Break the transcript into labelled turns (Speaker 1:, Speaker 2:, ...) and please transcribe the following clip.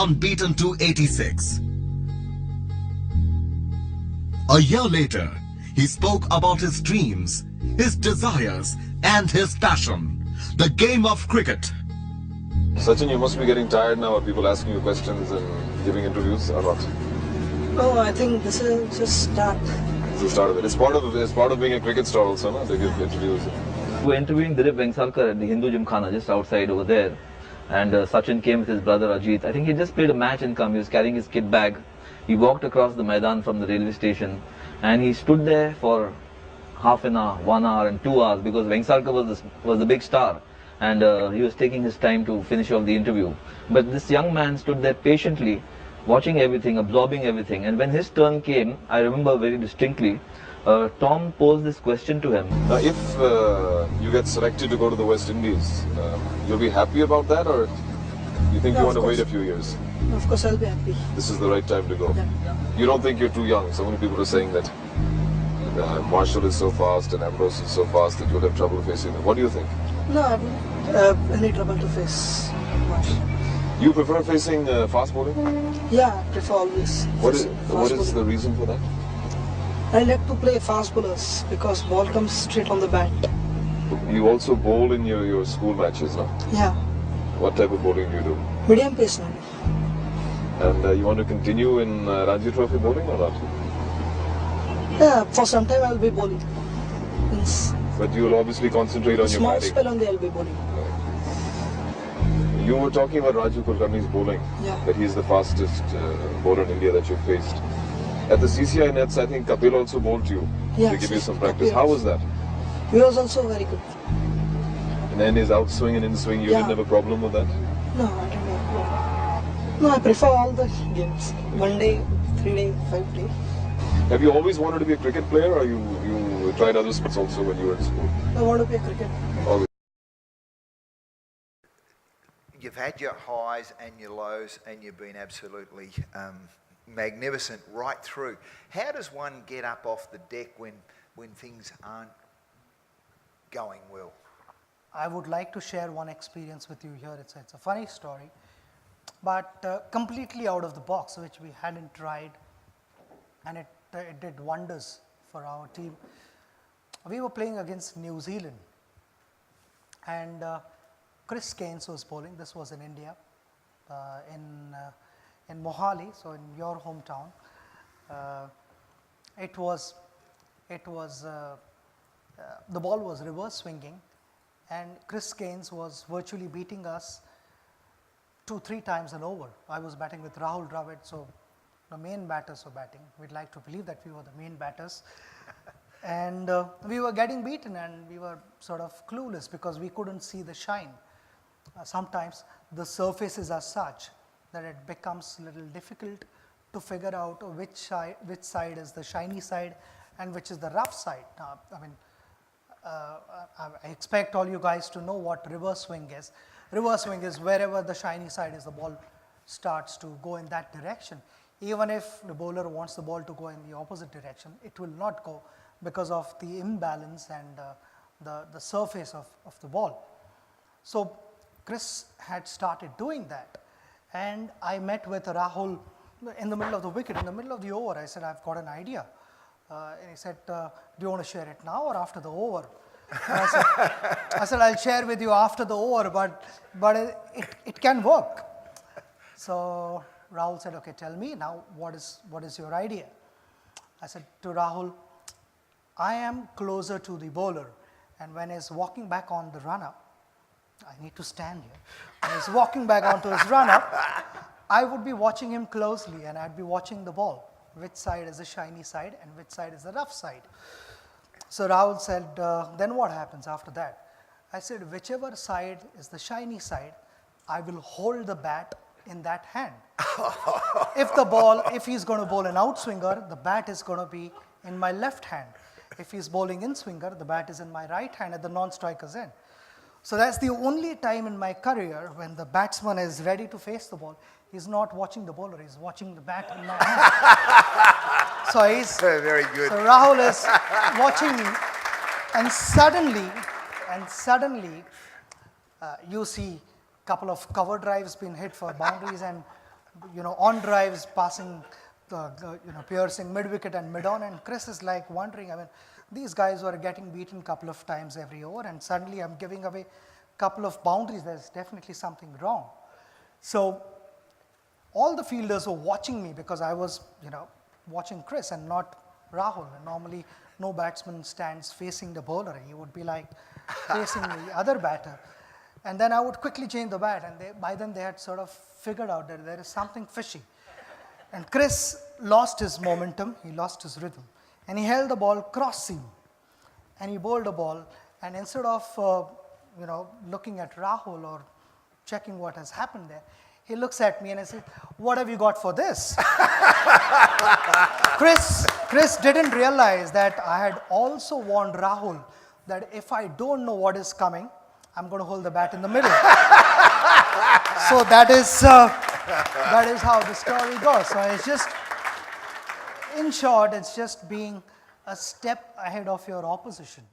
Speaker 1: unbeaten to 86. A year later, he spoke about his dreams, his desires, and his passion, the game of cricket.
Speaker 2: Sachin, you must be getting tired now of people asking you questions and giving interviews, or not?
Speaker 3: No, I think this is just start.
Speaker 2: It's the start of it. It's part of being a cricket star also, no? They give interviews.
Speaker 4: We were interviewing Dilip Vengsarkar at the Hindu Gymkhana just outside over there, and Sachin came with his brother Ajit. I think he just played a match and come. He was carrying his kit bag. He walked across the Maidan from the railway station, and he stood there for half an hour, 1 hour and 2 hours, because Vengsarkar was the big star, and he was taking his time to finish off the interview. But this young man stood there patiently, watching everything, absorbing everything. And when his turn came, I remember very distinctly, Tom posed this question to him.
Speaker 2: Now, if you get selected to go to the West Indies, you'll be happy about that, or you think you want to wait a few years?
Speaker 3: Of course, I'll be happy.
Speaker 2: This is the right time to go.
Speaker 3: Yeah.
Speaker 2: You don't think you're too young? So many people are saying that Marshall is so fast and Ambrose is so fast that you'll have trouble facing them. What do you think?
Speaker 3: No, I don't have any trouble to face much.
Speaker 2: You prefer facing fast bowling?
Speaker 3: Yeah, I prefer always.
Speaker 2: What is
Speaker 3: bowling.
Speaker 2: the reason for that?
Speaker 3: I like to play fast bowlers because ball comes straight on the bat.
Speaker 2: You also bowl in your school matches, no?
Speaker 3: Yeah,
Speaker 2: What type of bowling do you do?
Speaker 3: medium pace now.
Speaker 2: And you want to continue in Ranji Trophy bowling or not?
Speaker 3: Yeah, for some time I'll be bowling. Means
Speaker 2: But you will obviously concentrate on your
Speaker 3: small
Speaker 2: batting.
Speaker 3: spell only I'll be bowling.
Speaker 2: You were talking about Raju Kulkarni's bowling,
Speaker 3: Yeah.
Speaker 2: that he's the fastest bowler in India that you've faced. At the CCI nets, I think Kapil also bowled you
Speaker 3: Yeah,
Speaker 2: to give you some practice.
Speaker 3: Kapil
Speaker 2: How
Speaker 3: also.
Speaker 2: was that?
Speaker 3: He was also very good.
Speaker 2: And then his outswing and inswing, you
Speaker 3: Yeah.
Speaker 2: didn't have a problem with that?
Speaker 3: No, I don't know. No, I prefer all the games. 1 day, 3 day, 5 day.
Speaker 2: Have you always wanted to be a cricket player, or you tried other sports also when you were in school?
Speaker 3: I want to be a cricketer.
Speaker 2: Always.
Speaker 5: You've had your highs and your lows, and you've been absolutely magnificent right through. How does one get up off the deck when things aren't going well?
Speaker 6: I would like to share one experience with you here. It's a funny story, but completely out of the box, which we hadn't tried, and it did wonders for our team. We were playing against New Zealand, and Chris Keynes was bowling. This was in India, in Mohali, so in your hometown. The ball was reverse swinging, and Chris Keynes was virtually beating us 2-3 times an over. I was batting with Rahul Dravid, so the main batters were batting. We'd like to believe that we were the main batters. And we were getting beaten, and we were sort of clueless because we couldn't see the shine. Sometimes the surfaces are such that it becomes a little difficult to figure out which side is the shiny side and which is the rough side. I expect all you guys to know what reverse swing is. Reverse swing is wherever the shiny side is, the ball starts to go in that direction. Even if the bowler wants the ball to go in the opposite direction, it will not go because of the imbalance and the surface of the ball. So Chris had started doing that, and I met with Rahul in the middle of the wicket, in the middle of the over. I said, I've got an idea. And he said, do you want to share it now or after the over? I said, I'll share with you after the over, but it can work. So Rahul said, okay, tell me now, what is your idea? I said to Rahul, I am closer to the bowler, and when he's walking back on the run-up, I need to stand here. When he's walking back onto his run-up, I would be watching him closely, and I'd be watching the ball. Which side is the shiny side and which side is the rough side? So Rahul said, then what happens after that? I said, whichever side is the shiny side, I will hold the bat in that hand. If he's going to bowl an outswinger, the bat is going to be in my left hand. If he's bowling in swinger, the bat is in my right hand at the non-striker's end. So that's the only time in my career when the batsman is ready to face the ball. He's not watching the bowler, he's watching the bat in my hand. So he's
Speaker 5: Very good.
Speaker 6: So Rahul is watching me, and suddenly you see a couple of cover drives being hit for boundaries, and on drives passing, piercing mid-wicket and mid-on, and Chris is like wondering, I mean, these guys were getting beaten a couple of times every over, and suddenly I'm giving away a couple of boundaries. There's definitely something wrong. So all the fielders were watching me because I was, watching Chris and not Rahul. And normally, no batsman stands facing the bowler. He would be like facing the other batter. And then I would quickly change the bat, and by then they had sort of figured out that there is something fishy. And Chris lost his momentum, he lost his rhythm, and he held the ball cross seam, and he bowled a ball, and instead of looking at Rahul or checking what has happened there, he looks at me and I said, "What have you got for this?" Chris didn't realize that I had also warned Rahul that if I don't know what is coming, I'm going to hold the bat in the middle. So that is how the story goes. So it's just, in short, it's just being a step ahead of your opposition.